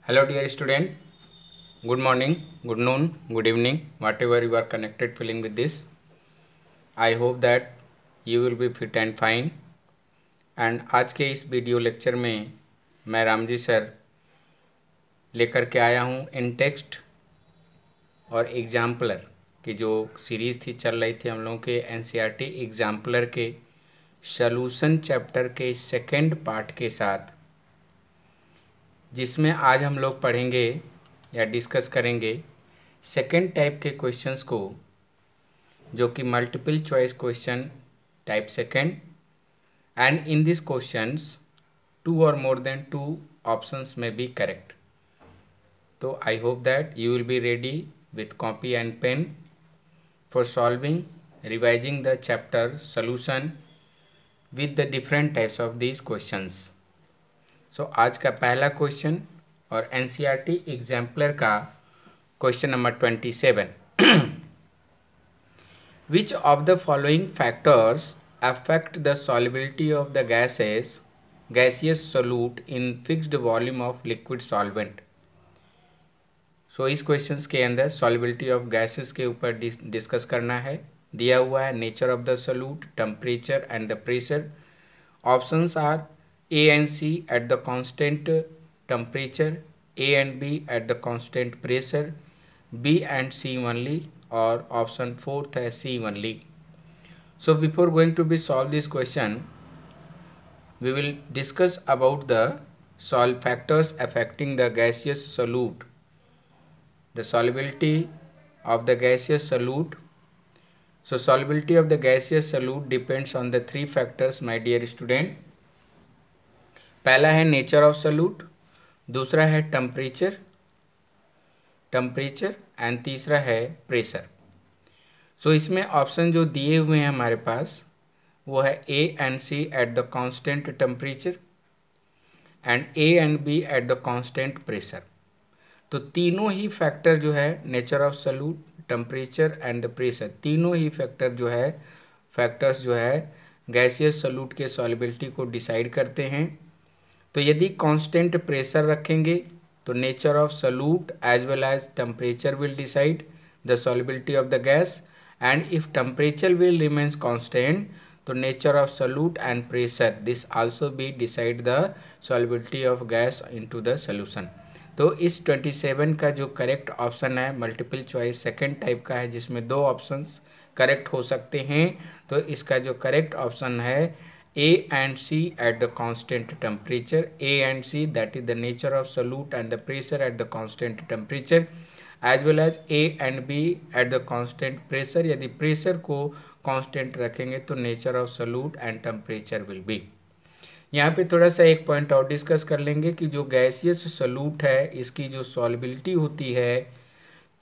Hello dear student, good morning, good noon, good evening, whatever you are connected feeling with this. I hope that you will be fit and fine. And आज के इस video lecture में मैं Ramji sir लेकर के आया हूँ इन text और एग्जाम्पलर की जो सीरीज़ थी चल रही थी हम लोगों के एनसीईआरटी एग्जाम्पलर के सॉल्यूशन चैप्टर के सेकेंड पार्ट के साथ, जिसमें आज हम लोग पढ़ेंगे या डिस्कस करेंगे सेकेंड टाइप के क्वेश्चंस को, जो कि multiple choice question type second. And in this questions 2 और मोर देन 2 ऑप्शंस में बी करेक्ट। तो I hope that you will be ready with copy and pen for solving revising the chapter solution with the different types of these questions. So आज का पहला question और NCERT exemplar का question number 27। Which of the following factors affect the solubility of the gaseous solute in fixed volume of liquid solvent. So इस question के अंदर solubility of gases के ऊपर डिस्कस करना है। दिया हुआ है nature of the solute, temperature and the pressure. Options are A and C at the constant temperature, A and B at the constant pressure, B and C only, or option 4th है C only. So before going to be solve this question, we will discuss about the factors affecting the gaseous solute, the solubility of the gaseous solute. So solubility of the gaseous solute depends on the 3 factors, my dear student. पहला है nature of solute, दूसरा है temperature and तीसरा है pressure. सो इसमें option जो दिए हुए हैं हमारे पास वो है A and C at the constant temperature and A and B at the constant pressure. तो तीनों ही फैक्टर जो है nature of solute, temperature and the pressure, तीनों ही फैक्टर्स जो है गैसियस सोल्यूट के सॉल्युबिलिटी को डिसाइड करते हैं। तो यदि कांस्टेंट प्रेशर रखेंगे तो nature of solute as well as temperature will decide the solubility of the gas, and if temperature will remains constant तो nature of solute and pressure this also be decide the solubility of gas into the solution. तो इस 27 का जो correct option है multiple choice second type का है, जिसमें 2 options correct हो सकते हैं। तो इसका जो करेक्ट ऑप्शन है A and C at the constant temperature, A and C that is the nature of solute and the pressure at the constant temperature, as well as A and B at the constant pressure। यदि pressure को constant रखेंगे तो nature of solute and temperature will be. यहाँ पे थोड़ा सा एक point और डिस्कस कर लेंगे कि जो गैसियस सोल्यूट है इसकी जो सॉल्युबिलिटी होती है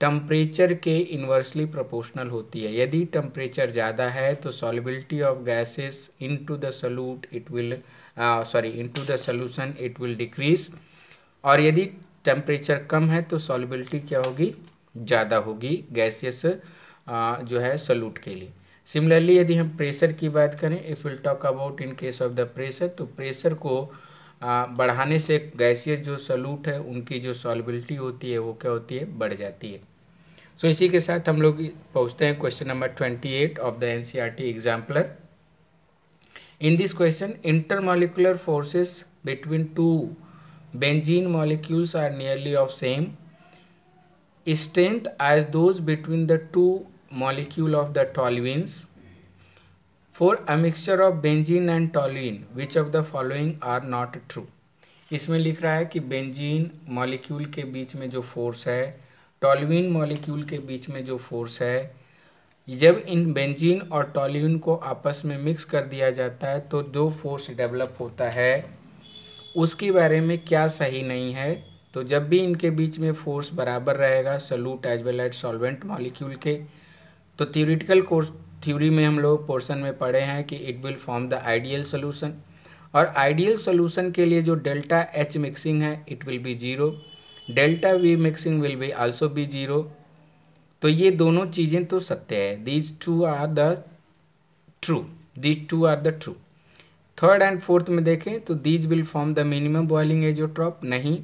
टेम्परेचर के इन्वर्सली प्रोपोर्शनल होती है। यदि टेम्परेचर ज़्यादा है तो solubility of gases into the solute into the solution it will decrease, और यदि टेम्परेचर कम है तो सॉल्युबिलिटी क्या होगी, ज़्यादा होगी गैसियस जो है सोल्यूट के लिए। सिमिलरली यदि हम प्रेशर की बात करें, if will talk about in case of the pressure, तो प्रेशर को बढ़ाने से गैसियस जो सोल्यूट है उनकी जो सॉल्युबिलिटी होती है वो क्या होती है, बढ़ जाती है। सो इसी के साथ हम लोग पहुँचते हैं question number 28 of the NCERT exemplar. In this question intermolecular forces between 2 benzene molecules are nearly of same strength as those between the 2 molecule of the toluenes for a mixture of benzene and toluene which of the following are not true. इसमें लिख रहा है कि benzene molecule के बीच में जो force है, toluene molecule के बीच में जो फोर्स है, जब इन बेंजीन और टॉल्यूइन को आपस में मिक्स कर दिया जाता है तो जो फोर्स डेवलप होता है उसके बारे में क्या सही नहीं है। तो जब भी इनके बीच में फोर्स बराबर रहेगा solute as well as solvent molecule के, तो थियोरिटिकल थ्योरी में हम लोग पोर्शन में पढ़े हैं कि it will form the ideal solution, और आइडियल सोल्यूशन के लिए जो डेल्टा H मिक्सिंग है it will be 0, delta V mixing will be also be 0। तो ये दोनों चीज़ें तो सत्य है, these two are the true. Third and fourth में देखें तो these will form the minimum boiling azeotrope, नहीं।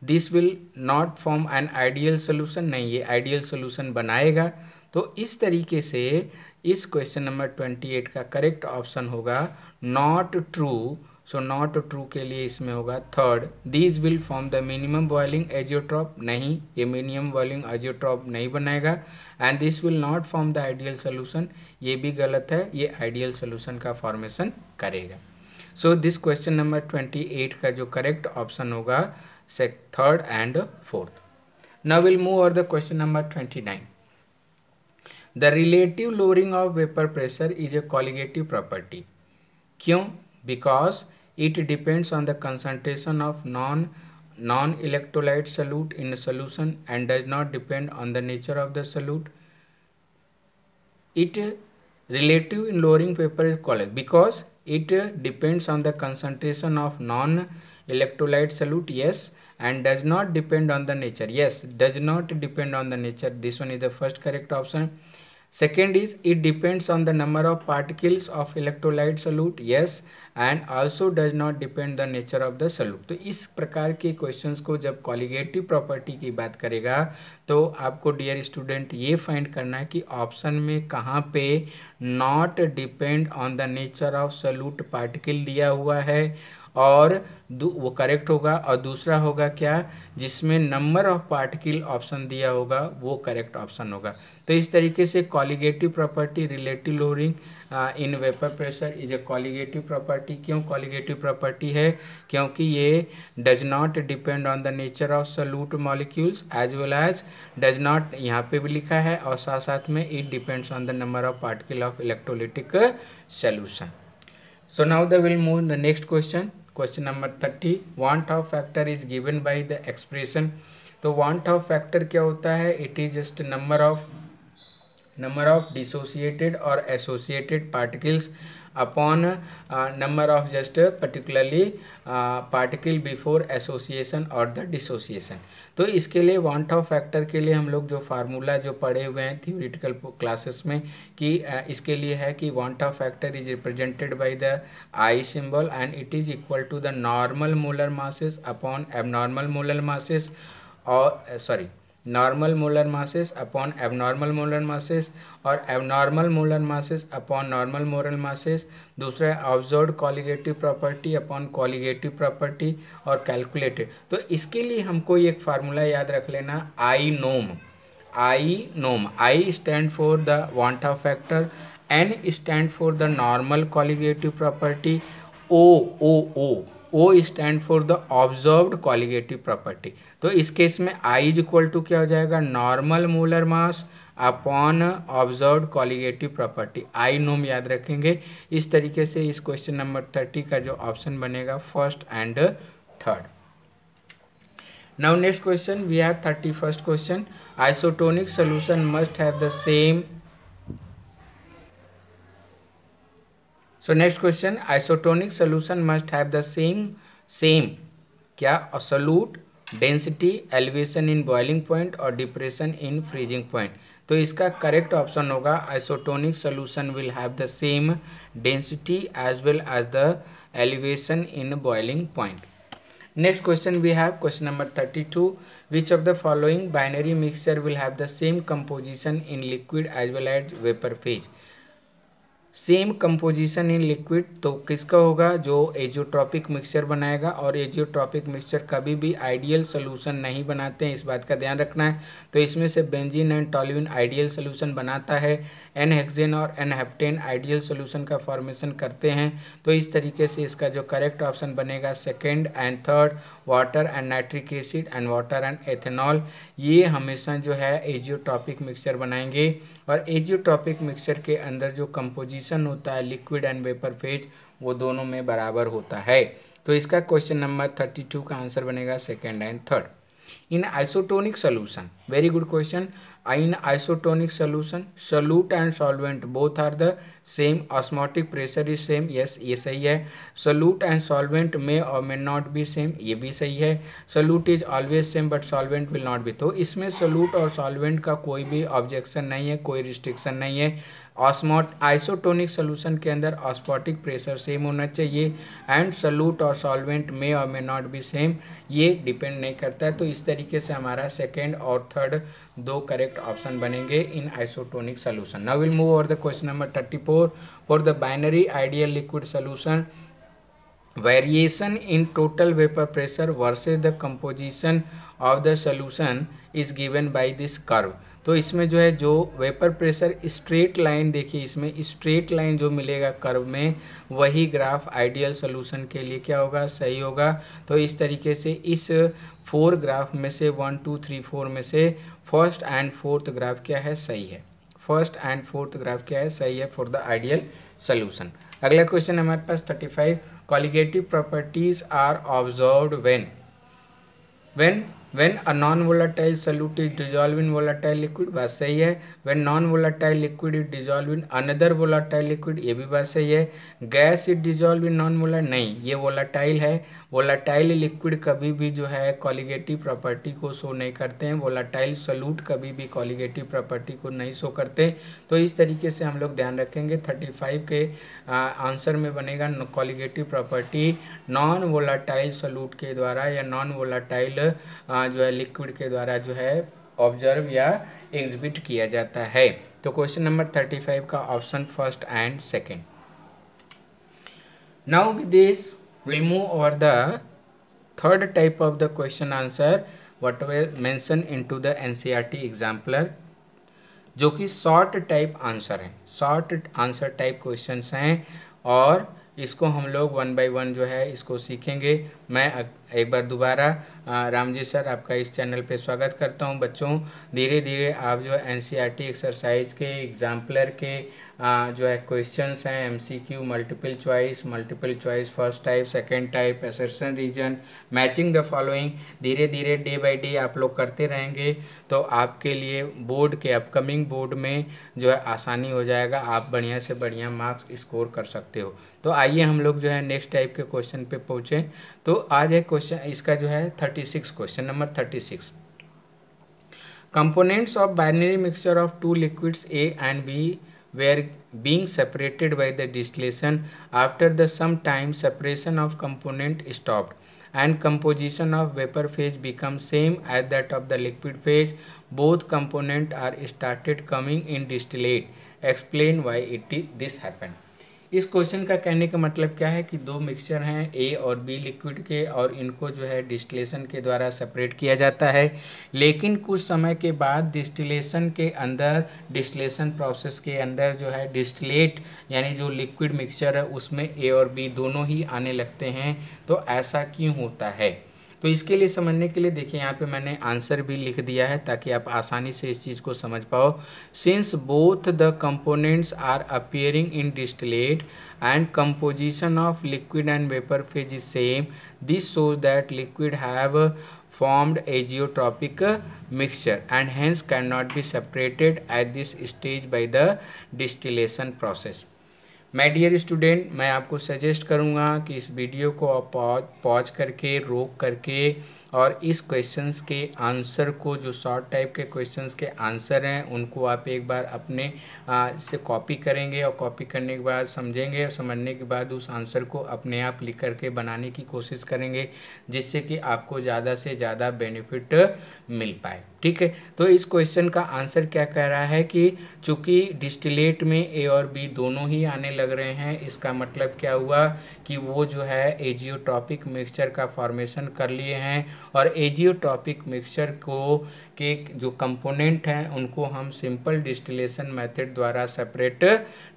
This will not form an ideal solution, नहीं ये आइडियल सोल्यूशन बनाएगा। तो इस तरीके से इस क्वेश्चन नंबर 28 का करेक्ट ऑप्शन होगा not true. So not true के लिए इसमें होगा third, these will form the minimum boiling azeotrope, नहीं ये मिनिमम बॉइलिंग एजियोट्रॉप नहीं बनाएगा। And this will not form the ideal solution, ये भी गलत है, ये आइडियल सोल्यूशन का फॉर्मेशन करेगा। सो दिस क्वेश्चन नंबर 28 का जो करेक्ट ऑप्शन होगा third and fourth. Now will move over the question number 29। The relative lowering of vapour pressure is a colligative property. क्यों? Because it depends on the concentration of non-electrolyte solute in a solution and does not depend on the nature of the solute. It relative in lowering vapor is called because it depends on the concentration of non-electrolyte solute, yes, and does not depend on the nature, yes, does not depend on the nature. This one is the first correct option. Second is it depends on the number of particles of electrolyte solute, yes, and also does not depend the nature of the solute. तो इस प्रकार के questions को जब colligative property की बात करेगा तो आपको डियर स्टूडेंट ये फाइंड करना है कि ऑप्शन में कहाँ पे not depend on the nature of solute particle दिया हुआ है और वो करेक्ट होगा, और दूसरा होगा क्या, जिसमें नंबर ऑफ पार्टिकल ऑप्शन दिया होगा वो करेक्ट ऑप्शन होगा। तो इस तरीके से colligative property relative lowering in vapour pressure is a colligative property. क्यों कॉलिगेटिव प्रॉपर्टी है? क्योंकि ये does not depend on the nature of solute molecules as well as does not, यहाँ पे भी लिखा है, और साथ साथ में it depends on the number of particle of electrolytic solution. So now they will move the next question, question number 30. Want of factor is given by the expression. तो want of factor क्या होता है? It is just number of dissociated or associated particles upon number of just particularly particle before association or the dissociation. तो इसके लिए want of factor के लिए हम लोग जो फार्मूला जो पढ़े हुए हैं थियोरिटिकल क्लासेस में कि इसके लिए है कि want of factor is represented by the I symbol and it is equal to the normal molar masses upon abnormal molar masses और normal molar masses upon abnormal molar masses और abnormal molar masses upon normal molar masses. दूसरा है observed colligative property upon colligative property और calculated. तो इसके लिए हमको एक फार्मूला याद रख लेना, i nom. I stand for the Van't Hoff factor, N stand for the normal colligative property, O stand for the observed colligative property. तो इस केस में आई इज इक्वल टू क्या हो जाएगा, normal molar mass upon observed colligative property. I nom याद रखेंगे। इस तरीके से इस क्वेश्चन नंबर 30 का जो ऑप्शन बनेगा first and third. Now next question we have 31st question, isotonic solution must have the same. So next question, isotonic solution must have the same क्या, solute density, elevation in boiling point और depression in freezing point। तो इसका correct option होगा isotonic solution will have the same density as well as the elevation in boiling point। Next question we have question number 32, which of the following binary mixture will have the same composition in liquid as well as vapor phase। Same composition in liquid, तो किसका होगा, जो azeotropic mixture बनाएगा, और azeotropic mixture कभी भी ideal solution नहीं बनाते हैं, इस बात का ध्यान रखना है। तो इसमें से benzene and toluene ideal solution बनाता है, एन हेक्सेन और एन हेप्टेन आइडियल सोल्यूशन का फॉर्मेशन करते हैं। तो इस तरीके से इसका जो करेक्ट ऑप्शन बनेगा second and third, water and nitric acid and water and ethanol, ये हमेशा जो है एजियोट्रॉपिक मिक्सचर बनाएंगे। और एजियोट्रॉपिक मिक्सचर के अंदर जो कंपोजिशन होता है लिक्विड एंड वेपर फेज वो दोनों में बराबर होता है। तो इसका क्वेश्चन नंबर 32 का आंसर बनेगा second and third. In isotonic solution, very good question, in isotonic solution solute and solvent both are the same, osmotic pressure is same, yes ये सही है। सोल्यूट एंड सॉल्वेंट मे और मे नॉट बी सेम, ये भी सही है। Solute is always same but solvent will not be. तो इसमें सोल्यूट और सॉल्वेंट का कोई भी ऑब्जेक्शन नहीं है, कोई रिस्ट्रिक्शन नहीं है। ऑस्मोट आइसोटोनिक सोल्यूशन के अंदर ऑस्मोटिक प्रेशर सेम होना चाहिए एंड सॉल्यूट और सॉल्वेंट में और मे नॉट बी सेम, ये डिपेंड नहीं करता है। तो इस तरीके से हमारा सेकेंड और थर्ड दो करेक्ट ऑप्शन बनेंगे in isotonic solution. Now will move over the question number 34 for the binary ideal liquid solution variation in total vapor pressure versus the composition of the solution is given by this curve। तो इसमें जो है जो vapour pressure straight line, देखिए इसमें straight line जो मिलेगा curve में, वही ग्राफ आइडियल सोल्यूशन के लिए क्या होगा, सही होगा। तो इस तरीके से इस 4 ग्राफ में से 1 2 3 4 में से फर्स्ट एंड फोर्थ ग्राफ क्या है, सही है। फर्स्ट एंड फोर्थ ग्राफ क्या है, सही है फॉर द आइडियल सोल्यूशन। अगला क्वेश्चन हमारे पास 35, colligative properties are observed when a non-volatile solute is dissolved in volatile liquid, बात सही है। when non-volatile liquid is dissolved in another volatile liquid, ये भी बात सही है। Gas is dissolve in non वोला, नहीं, ये वोलाटाइल है। वोलाटाइल लिक्विड कभी भी जो है कॉलिगेटिव प्रॉपर्टी को शो नहीं करते हैं, वोलाटाइल सॉल्यूट कभी भी कॉलिगेटिव प्रॉपर्टी को नहीं शो करते। तो इस तरीके से हम लोग ध्यान रखेंगे। 35 के आंसर में बनेगा colligative property non volatile solute के द्वारा या नॉन वोलाटाइल जो है लिक्विड के द्वारा जो है ऑब्जर्व या एग्जिबिट किया जाता है। तो क्वेश्चन नंबर 35 का option first and second. Now with this will move over the third type of the question answer what were mention into the NCERT exemplar, जो कि शॉर्ट टाइप आंसर है, short answer type questions हैं और इसको हम लोग 1 bye 1 जो है इसको सीखेंगे। मैं एक बार दोबारा रामजी सर आपका इस चैनल पे स्वागत करता हूं। बच्चों धीरे धीरे आप जो एनसीईआरटी एक्सरसाइज के एग्जाम्पलर के जो है क्वेश्चंस हैं, MCQ, multiple choice, first type, second type, assertion reason, matching the following, धीरे धीरे डे बाय डे आप लोग करते रहेंगे तो आपके लिए बोर्ड के अपकमिंग बोर्ड में जो है आसानी हो जाएगा, आप बढ़िया से बढ़िया मार्क्स स्कोर कर सकते हो। तो आइए हम लोग जो है नेक्स्ट टाइप के क्वेश्चन पे पहुँचे। तो आज है क्वेश्चन इसका जो है 36, question number 36। Components of binary mixture of two liquids A and B were being separated by the distillation. After the some time separation of component stopped and composition of vapor phase becomes same as that of the liquid phase. Both components are started coming in distillate. Explain why this happened. इस question का कहने का मतलब क्या है कि दो mixture हैं ए और बी लिक्विड के और इनको जो है डिस्टिलेशन के द्वारा सेपरेट किया जाता है, लेकिन कुछ समय के बाद डिस्टिलेशन के अंदर, डिस्टिलेशन प्रोसेस के अंदर जो है डिस्टिलेट यानी जो लिक्विड मिक्सचर है उसमें ए और बी दोनों ही आने लगते हैं। तो ऐसा क्यों होता है, तो इसके लिए समझने के लिए देखिए यहाँ पे मैंने आंसर भी लिख दिया है ताकि आप आसानी से इस चीज़ को समझ पाओ। Since both the components are appearing in distillate and composition of liquid and vapour phase is same, this shows that liquid have formed azeotropic mixture and hence cannot be separated at this stage by the distillation process। My dear student, मैं आपको suggest करूंगा कि इस video को आप pause करके, रोक करके और इस क्वेश्चंस के आंसर को, जो शॉर्ट टाइप के क्वेश्चंस के आंसर हैं उनको आप एक बार अपने से कॉपी करेंगे और कॉपी करने के बाद समझेंगे और समझने के बाद उस आंसर को अपने आप लिख करके बनाने की कोशिश करेंगे, जिससे कि आपको ज़्यादा से ज़्यादा बेनिफिट मिल पाए। ठीक है, तो इस क्वेश्चन का आंसर क्या कह रहा है कि चूँकि डिस्टिलेट में ए और बी दोनों ही आने लग रहे हैं, इसका मतलब क्या हुआ कि वो जो है एजियोट्रॉपिक मिक्सचर का फॉर्मेशन कर लिए हैं और एजियोट्रॉपिक मिक्सचर को के जो कंपोनेंट हैं उनको हम सिंपल डिस्टिलेशन मेथड द्वारा सेपरेट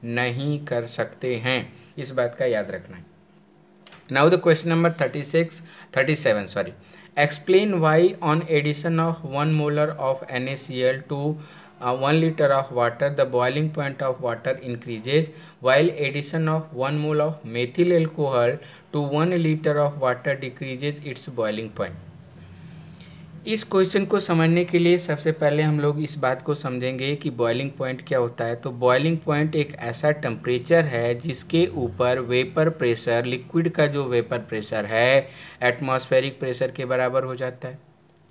नहीं कर सकते हैं। इस बात का याद रखना है। Now the question number 37 explain why on addition of 1 molar of NaCl to 1 liter of water the boiling point of water increases while addition of 1 mole of methyl alcohol to 1 liter of water decreases its boiling point। इस question को समझने के लिए सबसे पहले हम लोग इस बात को समझेंगे कि बॉइलिंग पॉइंट क्या होता है। तो बॉइलिंग पॉइंट एक ऐसा टेम्परेचर है जिसके ऊपर वेपर प्रेशर, लिक्विड का जो वेपर प्रेशर है एटमॉस्फेरिक प्रेशर के बराबर हो जाता है।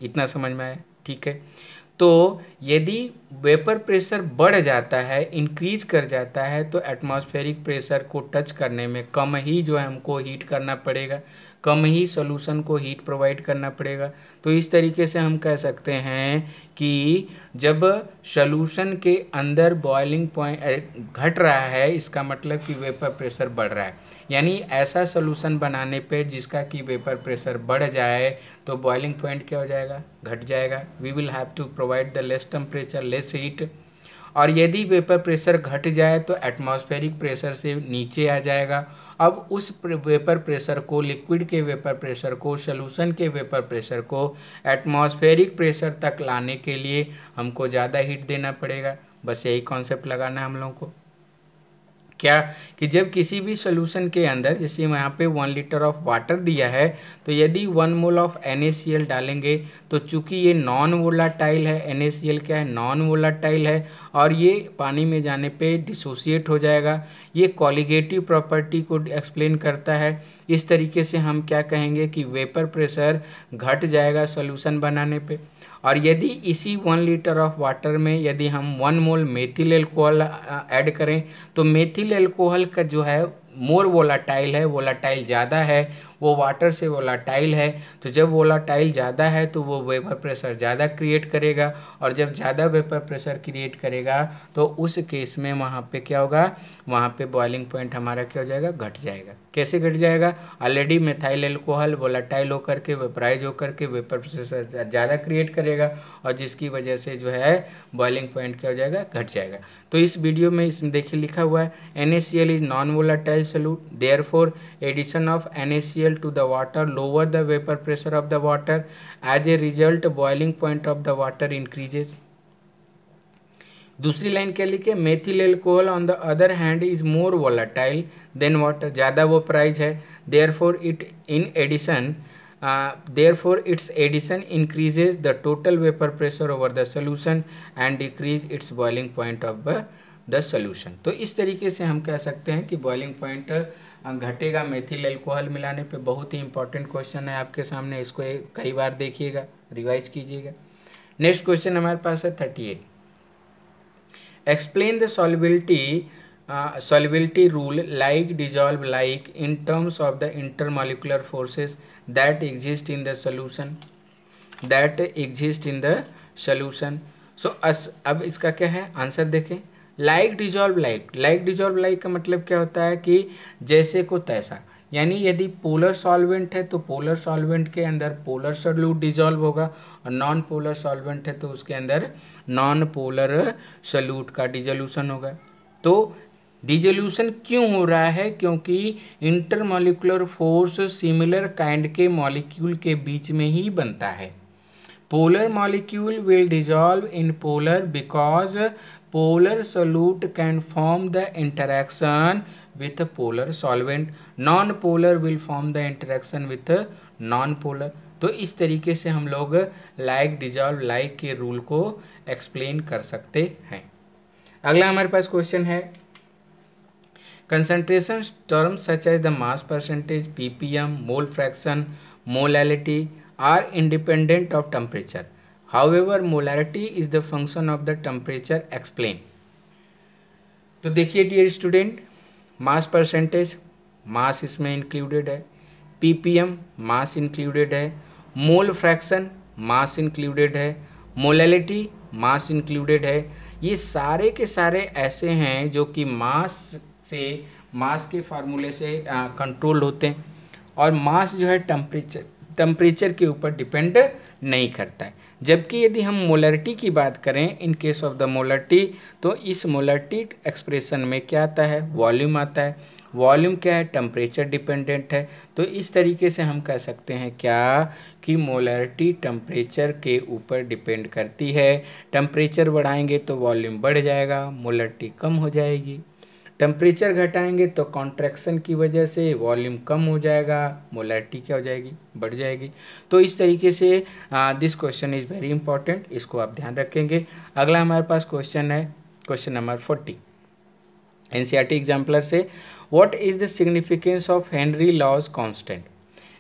इतना समझ में आया? ठीक है, तो यदि वेपर प्रेशर बढ़ जाता है, इंक्रीज कर जाता है, तो एटमॉस्फेरिक प्रेशर को टच करने में कम ही जो है हमको हीट करना पड़ेगा, कम ही सॉल्यूशन को हीट प्रोवाइड करना पड़ेगा। तो इस तरीके से हम कह सकते हैं कि जब सॉल्यूशन के अंदर बॉइलिंग पॉइंट घट रहा है, इसका मतलब कि वेपर प्रेशर बढ़ रहा है। यानी ऐसा सॉल्यूशन बनाने पे जिसका कि वेपर प्रेशर बढ़ जाए तो बॉइलिंग पॉइंट क्या हो जाएगा, घट जाएगा। We will have to provide the less temperature, less heat. और यदि वेपर प्रेशर घट जाए तो एटमॉस्फेरिक प्रेशर से नीचे आ जाएगा। अब उस वेपर प्रेशर को, लिक्विड के वेपर प्रेशर को, सॉल्यूशन के वेपर प्रेशर को एटमॉस्फेरिक प्रेशर तक लाने के लिए हमको ज़्यादा हीट देना पड़ेगा। बस यही कॉन्सेप्ट लगाना है हम लोगों को। क्या कि जब किसी भी सॉल्यूशन के अंदर, जैसे यहाँ पे 1 लीटर ऑफ वाटर दिया है, तो यदि 1 मोल ऑफ NaCl डालेंगे तो चूंकि ये नॉन वोलाटाइल है, NaCl क्या है, नॉन वोलाटाइल है, और ये पानी में जाने पे डिसोसिएट हो जाएगा। ये कॉलिगेटिव प्रॉपर्टी को एक्सप्लेन करता है। इस तरीके से हम क्या कहेंगे कि वेपर प्रेशर घट जाएगा सॉल्यूशन बनाने पे। और यदि इसी 1 लीटर ऑफ वाटर में यदि हम 1 मोल मेथिल एल्कोहल ऐड करें, तो मेथिल एल्कोहल का जो है मोर वोलाटाइल है, वोलाटाइल ज़्यादा है, वो वाटर से वोलाटाइल है। तो जब वोलाटाइल ज़्यादा है तो वो वेपर प्रेशर ज़्यादा क्रिएट करेगा, और जब ज़्यादा वेपर प्रेशर क्रिएट करेगा तो उस केस में वहाँ पे क्या होगा, वहाँ पे बॉइलिंग पॉइंट हमारा क्या हो जाएगा, घट जाएगा। कैसे घट जाएगा, ऑलरेडी मेथाइल एल्कोहल वोलाटाइल होकर के, वेपराइज होकर के वेपर प्रेशर ज़्यादा क्रिएट करेगा, और जिसकी वजह से जो है बॉइलिंग पॉइंट क्या हो जाएगा, घट जाएगा। तो इस वीडियो में इसमें देखिए लिखा हुआ है NaCl is non volatile solute, therefore addition of NaCl to the water lower the vapor pressure of the water. As a result boiling point of the water increases. दूसरी लाइन क्या लिखे, methyl alcohol on the other hand is more volatile than water, ज़्यादा वो प्राइज है, therefore its addition increases the total vapor pressure over the solution and decrease its boiling point of the solution. तो इस तरीके से हम कह सकते हैं कि बॉइलिंग पॉइंट घटेगा मेथिल एल्कोहल मिलाने पे। बहुत ही इंपॉर्टेंट क्वेश्चन है आपके सामने, इसको कई बार देखिएगा, रिवाइज कीजिएगा। नेक्स्ट क्वेश्चन हमारे पास है 38। Explain the solubility rule like dissolve like in terms of the intermolecular forces that exist in the solution। सो अब इसका क्या है आंसर देखें, लाइक डिजॉल्व लाइक का मतलब क्या होता है कि जैसे को तैसा। यानी यदि पोलर सॉल्वेंट है तो पोलर सॉल्वेंट के अंदर पोलर सोल्यूट डिजॉल्व होगा, और नॉन पोलर सॉल्वेंट है तो उसके अंदर नॉन पोलर सोल्यूट का डिजोल्यूशन होगा। तो डिजोल्यूशन क्यों हो रहा है, क्योंकि इंटरमॉलिक्यूलर फोर्स सिमिलर काइंड के मॉलिक्यूल के बीच में ही बनता है। Polar molecule will dissolve in polar because polar solute can form the interaction with a polar solvent, non-polar will form the interaction with a non-polar। तो इस तरीके से हम लोग लाइक डिजॉल्व लाइक के रूल को एक्सप्लेन कर सकते हैं। अगला हमारे पास क्वेश्चन है, concentration terms such as the mass percentage, ppm, mole fraction, molality are independent of temperature. However, molarity is the function of the temperature. Explain। तो देखिए डियर स्टूडेंट, मास परसेंटेज, मास इसमें इंक्लूडेड है, ppm मास included है, mole fraction मास included है, molality मास included है। ये सारे के सारे ऐसे हैं जो कि मास के फार्मूले से कंट्रोल होते हैं, और मास जो है टेम्परेचर के ऊपर डिपेंड नहीं करता है। जबकि यदि हम मोलरिटी की बात करें, in case of the molarity, तो इस मोलरिटी एक्सप्रेशन में क्या आता है, वॉल्यूम आता है। वॉल्यूम क्या है, टेम्परेचर डिपेंडेंट है। तो इस तरीके से हम कह सकते हैं क्या कि मोलरिटी टेम्परेचर के ऊपर डिपेंड करती है। टेम्परेचर बढ़ाएंगे तो वॉल्यूम बढ़ जाएगा, मोलरिटी कम हो जाएगी। टेम्परेचर घटाएंगे तो कॉन्ट्रैक्शन की वजह से वॉल्यूम कम हो जाएगा, मोलरिटी क्या हो जाएगी, बढ़ जाएगी। तो इस तरीके से this question is very important, इसको आप ध्यान रखेंगे। अगला हमारे पास क्वेश्चन है, क्वेश्चन नंबर 40 NCERT एग्जाम्पलर से, what is the significance of Henry laws constant.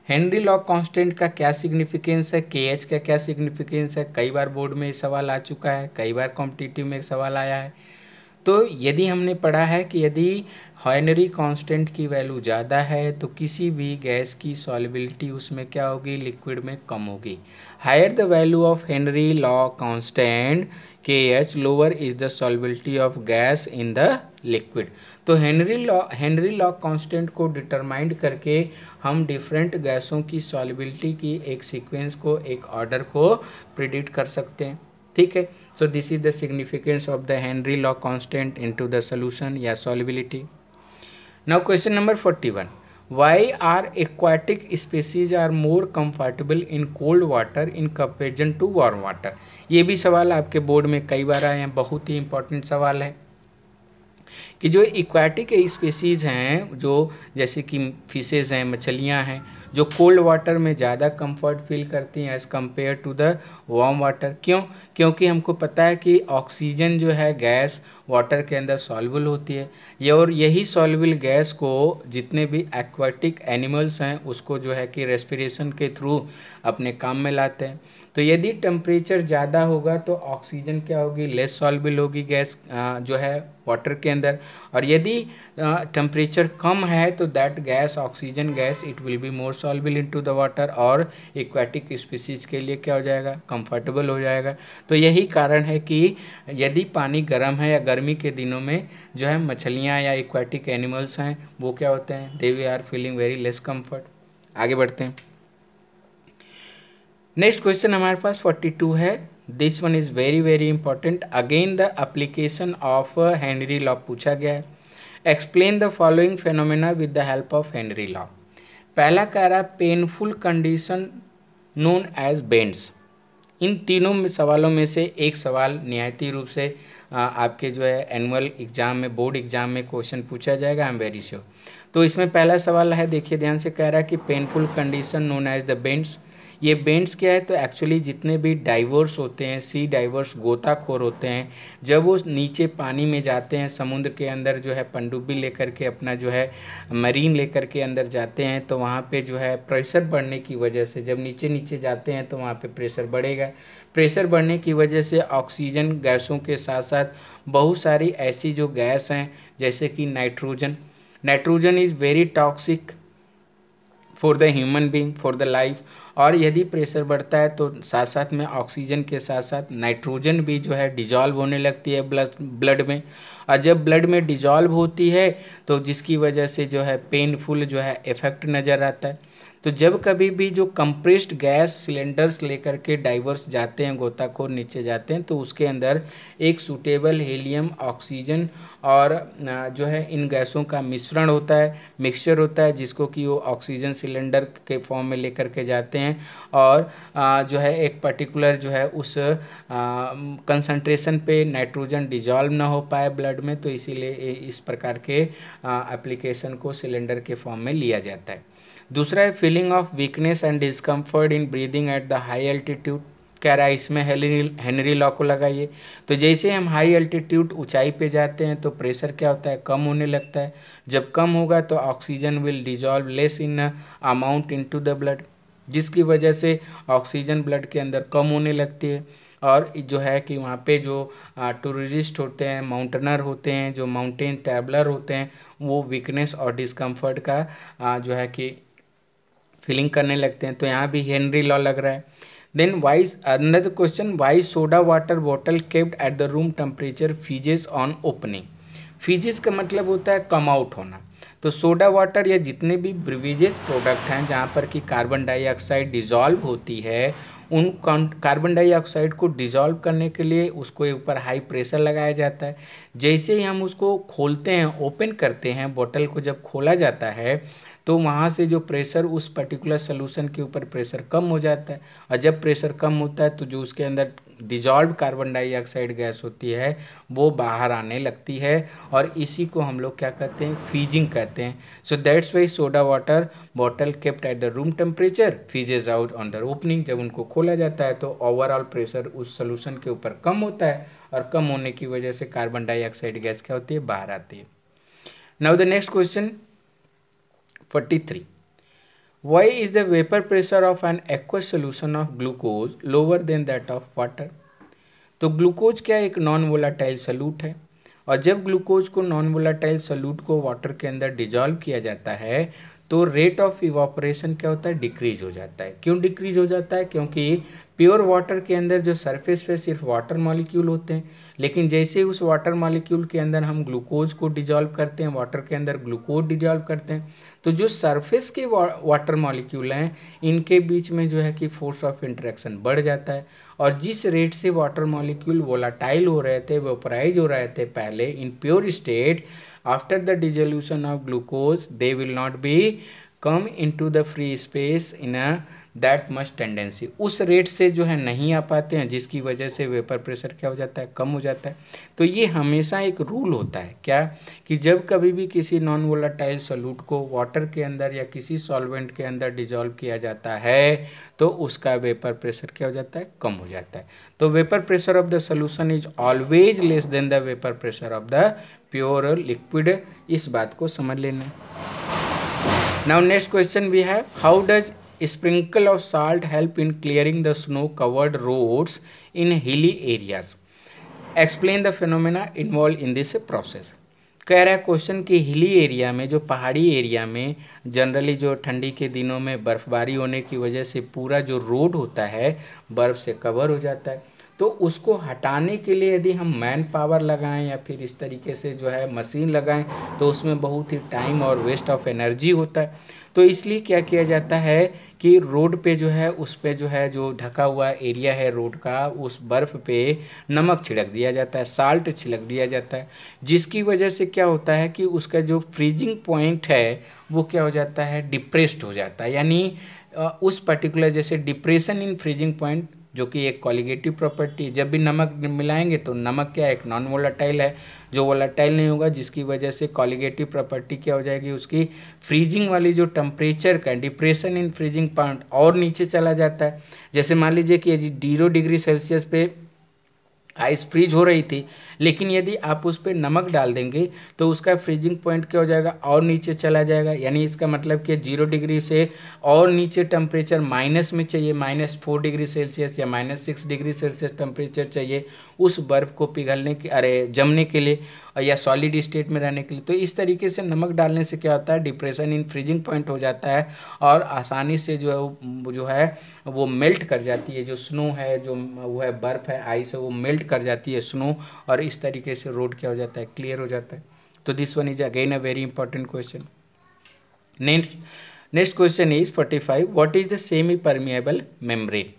Henry law constant का क्या सिग्निफिकेंस है, के एच का क्या सिग्निफिकेंस है, कई बार बोर्ड में सवाल आ चुका है, कई बार कॉम्पिटिटिव में सवाल आया है। तो यदि हमने पढ़ा है कि यदि हेनरी कांस्टेंट की वैल्यू ज़्यादा है तो किसी भी गैस की सॉल्युबिलिटी उसमें क्या होगी, लिक्विड में कम होगी। Higher the value of Henry law constant K H, lower is the solubility of gas in the liquid. तो हेनरी लॉ कांस्टेंट को डिटरमाइंड करके हम डिफरेंट गैसों की सॉल्युबिलिटी की एक सीक्वेंस को, एक ऑर्डर को प्रिडिक्ट कर सकते हैं। ठीक है, so this is the significance of the Henry law constant into the solution या solubility. Now question number 41, why are aquatic species are more comfortable in cold water in comparison to warm water? ये भी सवाल आपके board में कई बार आए हैं, बहुत ही इंपॉर्टेंट सवाल है कि जो एक्वाटिक स्पीसीज़ हैं, जो जैसे कि फिशेज़ हैं, मछलियां हैं, जो कोल्ड वाटर में ज़्यादा कंफर्ट फील करती हैं as compare to the warm water. क्यों? क्योंकि हमको पता है कि ऑक्सीजन जो है गैस वाटर के अंदर सॉल्युबल होती है, ये और यही सॉल्युबल गैस को जितने भी एक्वाटिक एनिमल्स हैं उसको जो है कि रेस्पिरेशन के थ्रू अपने काम में लाते हैं। तो यदि टेम्परेचर ज़्यादा होगा तो ऑक्सीजन क्या होगी, लेस सॉल्युबल होगी गैस जो है वाटर के अंदर, और यदि टेम्परेचर कम है तो that gas, oxygen gas, it will be more soluble into the water और एक्वाटिक स्पीसीज के लिए क्या हो जाएगा, कंफर्टेबल हो जाएगा। तो यही कारण है कि यदि पानी गर्म है या गर्मी के दिनों में जो है मछलियाँ या एक्वाटिक एनिमल्स हैं वो क्या होते हैं, they we are feeling very less comfort. आगे बढ़ते हैं। नेक्स्ट क्वेश्चन हमारे पास 42 है। This one is very very important. Again the application of Henry law पूछा गया है। Explain the following phenomena with the help of Henry law. पहला कह रहा है painful condition known as bends. इन तीनों सवालों में से एक सवाल निहायती रूप से आपके जो है एनुअल एग्जाम में, बोर्ड एग्जाम में क्वेश्चन पूछा जाएगा, आई एम वेरी श्योर। तो इसमें पहला सवाल है, देखिए ध्यान से, कह रहा है कि painful condition known as the bends. ये बेंड्स क्या है, तो एक्चुअली जितने भी डाइवर्स होते हैं, सी डाइवर्स, गोताखोर होते हैं, जब वो नीचे पानी में जाते हैं, समुद्र के अंदर जो है पनडुब्बी लेकर के, अपना जो है मरीन लेकर के अंदर जाते हैं, तो वहाँ पे जो है प्रेशर बढ़ने की वजह से, जब नीचे नीचे जाते हैं तो वहाँ पे प्रेशर बढ़ेगा। प्रेशर बढ़ने की वजह से ऑक्सीजन गैसों के साथ साथ बहुत सारी ऐसी जो गैस हैं जैसे कि nitrogen is very toxic for the human being, for the life. और यदि प्रेशर बढ़ता है तो साथ साथ में ऑक्सीजन के साथ साथ नाइट्रोजन भी जो है डिजॉल्व होने लगती है ब्लड में, और जब ब्लड में डिजॉल्व होती है तो जिसकी वजह से जो है पेनफुल जो है इफेक्ट नज़र आता है। तो जब कभी भी जो कंप्रेस्ड गैस सिलेंडर्स लेकर के डाइवर्स जाते हैं, गोताखोर नीचे जाते हैं, तो उसके अंदर एक सूटेबल हीलियम, ऑक्सीजन और जो है इन गैसों का मिश्रण होता है, मिक्सचर होता है, जिसको कि वो ऑक्सीजन सिलेंडर के फॉर्म में लेकर के जाते हैं और जो है एक पर्टिकुलर जो है उस कंसंट्रेशन पे नाइट्रोजन डिजॉल्व ना हो पाए ब्लड में, तो इसीलिए इस प्रकार के एप्लीकेशन को सिलेंडर के फॉर्म में लिया जाता है। दूसरा है feeling of weakness and discomfort in breathing at the high altitude. कह रहा है इसमें हेनरी लॉ को लगाइए। तो जैसे हम हाई एल्टीट्यूड, ऊंचाई पे जाते हैं तो प्रेशर क्या होता है, कम होने लगता है। जब कम होगा तो oxygen will dissolve less in amount into the blood, जिसकी वजह से ऑक्सीजन ब्लड के अंदर कम होने लगती है। और जो है कि वहाँ पे जो टूरिस्ट होते हैं, माउंटेनर होते हैं, जो माउंटेन ट्रैवलर होते हैं, वो वीकनेस और डिस्कम्फर्ट का जो है कि फीलिंग करने लगते हैं। तो यहाँ भी हेनरी लॉ लग रहा है। Then why, another question, why soda water bottle kept at the room temperature fizzes on opening. Fizzes का मतलब होता है कम आउट होना। तो सोडा वाटर या जितने भी ब्रिविजेस प्रोडक्ट हैं जहाँ पर कि कार्बन डाइऑक्साइड डिजॉल्व होती है, उन कार्बन डाइऑक्साइड को डिजॉल्व करने के लिए उसको ऊपर हाई प्रेशर लगाया जाता है। जैसे ही हम उसको खोलते हैं, ओपन करते हैं, बोतल को जब खोला जाता है तो वहाँ से जो प्रेशर, उस पर्टिकुलर सोल्यूशन के ऊपर प्रेशर कम हो जाता है, और जब प्रेशर कम होता है तो जो उसके अंदर डिजॉल्व कार्बन डाइऑक्साइड गैस होती है वो बाहर आने लगती है, और इसी को हम लोग क्या कहते हैं, फीजिंग कहते हैं। So that's why soda water bottle kept at the room temperature fizzes out on the opening. जब उनको खोला जाता है तो ओवरऑल प्रेशर उस सोल्यूशन के ऊपर कम होता है, और कम होने की वजह से कार्बन डाइऑक्साइड गैस क्या होती है, बाहर आती है। Now the next question 43, why is the vapour pressure of an aqueous solution of glucose lower than that of water. तो ग्लूकोज क्या एक नॉन वोलाटाइल सल्यूट है, और जब ग्लूकोज को नॉन वोलाटाइल सल्यूट को वाटर के अंदर डिजॉल्व किया जाता है तो रेट ऑफ इवापोरेशन क्या होता है, डिक्रीज हो जाता है। क्यों डिक्रीज हो जाता है, क्योंकि प्योर वाटर के अंदर जो सरफेस पे सिर्फ वाटर मॉलिक्यूल होते हैं, लेकिन जैसे ही उस वाटर मॉलिक्यूल के अंदर हम ग्लूकोज को डिजॉल्व करते हैं, वाटर के अंदर ग्लूकोज डिजॉल्व करते हैं, तो जो सरफेस के वाटर मॉलिक्यूल हैं इनके बीच में जो है कि फोर्स ऑफ इंटरेक्शन बढ़ जाता है, और जिस रेट से वाटर मॉलिक्यूल वोलाटाइल हो रहे थे, वेपोराइज हो रहे थे पहले in pure state, after the dissolution of glucose they will not be come into the free space in a that much tendency, उस रेट से जो है नहीं आ पाते हैं, जिसकी वजह से वेपर प्रेशर क्या हो जाता है, कम हो जाता है। तो ये हमेशा एक रूल होता है क्या, कि जब कभी भी किसी नॉन वोलाटाइल सॉल्यूट को वाटर के अंदर या किसी सॉल्वेंट के अंदर डिजॉल्व किया जाता है तो उसका वेपर प्रेशर क्या हो जाता है, कम हो जाता है। तो vapour pressure of the solution is always less than the vapour pressure of the pure liquid, इस बात को समझ लेना। Now next question we have, how does sprinkle of salt help in clearing the snow covered roads in hilly areas, explain the phenomena involved in this process। कह रहा है question कि hilly area में, जो पहाड़ी एरिया में generally जो ठंडी के दिनों में बर्फ़बारी होने की वजह से पूरा जो रोड होता है बर्फ़ से कवर हो जाता है, तो उसको हटाने के लिए यदि हम मैन पावर लगाएं या फिर इस तरीके से जो है मशीन लगाएं तो उसमें बहुत ही टाइम और वेस्ट ऑफ एनर्जी होता है। तो इसलिए क्या किया जाता है कि रोड पे जो है, उस पे जो है जो ढका हुआ एरिया है रोड का, उस बर्फ़ पे नमक छिड़क दिया जाता है, साल्ट छिड़क दिया जाता है, जिसकी वजह से क्या होता है कि उसका जो फ्रीजिंग पॉइंट है वो क्या हो जाता है, डिप्रेस्ड हो जाता है। यानी उस पर्टिकुलर जैसे डिप्रेशन इन फ्रीजिंग पॉइंट, जो कि एक कॉलिगेटिव प्रॉपर्टी, जब भी नमक मिलाएंगे तो नमक क्या एक नॉन वोलाटाइल है, जो वोलाटाइल नहीं होगा, जिसकी वजह से कॉलिगेटिव प्रॉपर्टी क्या हो जाएगी, उसकी फ्रीजिंग वाली जो टेम्परेचर का डिप्रेशन इन फ्रीजिंग पॉइंट और नीचे चला जाता है। जैसे मान लीजिए कि 0 डिग्री सेल्सियस पे आइस फ्रीज हो रही थी, लेकिन यदि आप उस पर नमक डाल देंगे तो उसका फ्रीजिंग पॉइंट क्या हो जाएगा, और नीचे चला जाएगा। यानी इसका मतलब कि 0 डिग्री से और नीचे टेम्परेचर माइनस में चाहिए, -4 डिग्री सेल्सियस या -6 डिग्री सेल्सियस टेम्परेचर चाहिए उस बर्फ़ को पिघलने के जमने के लिए या सॉलिड स्टेट में रहने के लिए। तो इस तरीके से नमक डालने से क्या होता है, डिप्रेशन इन फ्रीजिंग पॉइंट हो जाता है और आसानी से जो है वो मेल्ट कर जाती है, जो स्नो है, जो वो है बर्फ़ है, आइस है, वो मेल्ट कर जाती है स्नो, और इस तरीके से रोड क्या हो जाता है, क्लियर हो जाता है। तो this one is again a very important question. Next question is 45, what is the semi permeable membrane.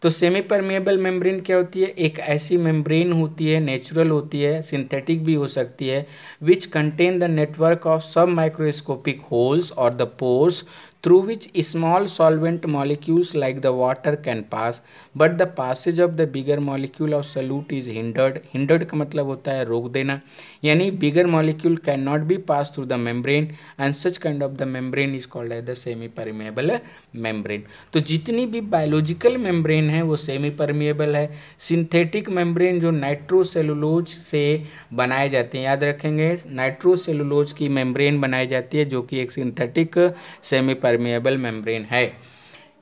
तो सेमी परमिएबल मेम्ब्रेन क्या होती है, एक ऐसी मेम्ब्रेन होती है, नेचुरल होती है, सिंथेटिक भी हो सकती है, which contain the network of सब माइक्रोस्कोपिक होल्स और the pores through which small solvent molecules like the water can pass, but the passage of the bigger molecule of solute is hindered। hindered का मतलब होता है रोक देना, यानी bigger molecule cannot be passed through the membrane and such kind of the membrane is called as the semi permeable membrane। तो जितनी भी बायोलॉजिकल मेम्ब्रेन है वो सेमी परमिएबल है। सिंथेटिक मेम्ब्रेन जो नाइट्रोसेलुलोज से बनाए जाते हैं, याद रखेंगे नाइट्रोसेलुलोज की मेम्ब्रेन बनाई जाती है जो कि एक सिंथेटिक सेमी परमिएबल मेम्ब्रेन है।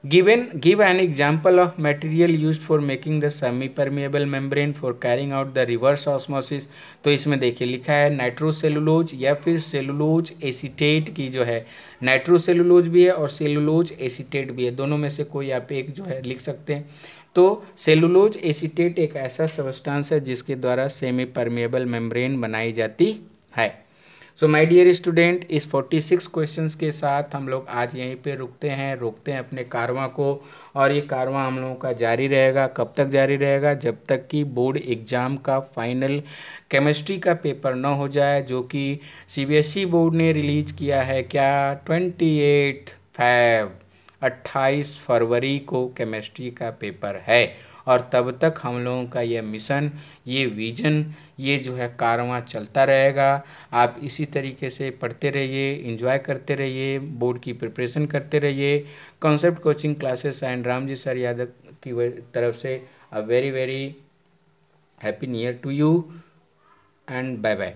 Give an example of material used for making the semi-permeable membrane for carrying out the reverse osmosis। तो इसमें देखिए लिखा है नाइट्रोसेलुलोज या फिर सेलुलोज एसीटेट की जो है, नाइट्रोसेलुलोज भी है और सेलुलोज एसीटेट भी है, दोनों में से कोई आप एक जो है लिख सकते हैं। तो सेलुलोज एसीटेट एक ऐसा सब्सटेंस है जिसके द्वारा सेमी परमिएबल मेम्ब्रेन बनाई जाती है। सो माय डियर स्टूडेंट, इस 46 क्वेश्चंस के साथ हम लोग आज यहीं पे रोकते हैं अपने कारवां को, और ये कारवां हम लोगों का जारी रहेगा। कब तक जारी रहेगा, जब तक कि बोर्ड एग्ज़ाम का फाइनल केमिस्ट्री का पेपर ना हो जाए, जो कि सीबीएसई बोर्ड ने रिलीज़ किया है क्या, 28 फरवरी को केमिस्ट्री का पेपर है। और तब तक हम लोगों का ये मिशन, ये विजन, ये जो है कारवां चलता रहेगा। आप इसी तरीके से पढ़ते रहिए, एंजॉय करते रहिए, बोर्ड की प्रिपरेशन करते रहिए। Concept coaching classes and Ram ji sir Yadav की तरफ से a very very happy new year to you and bye bye.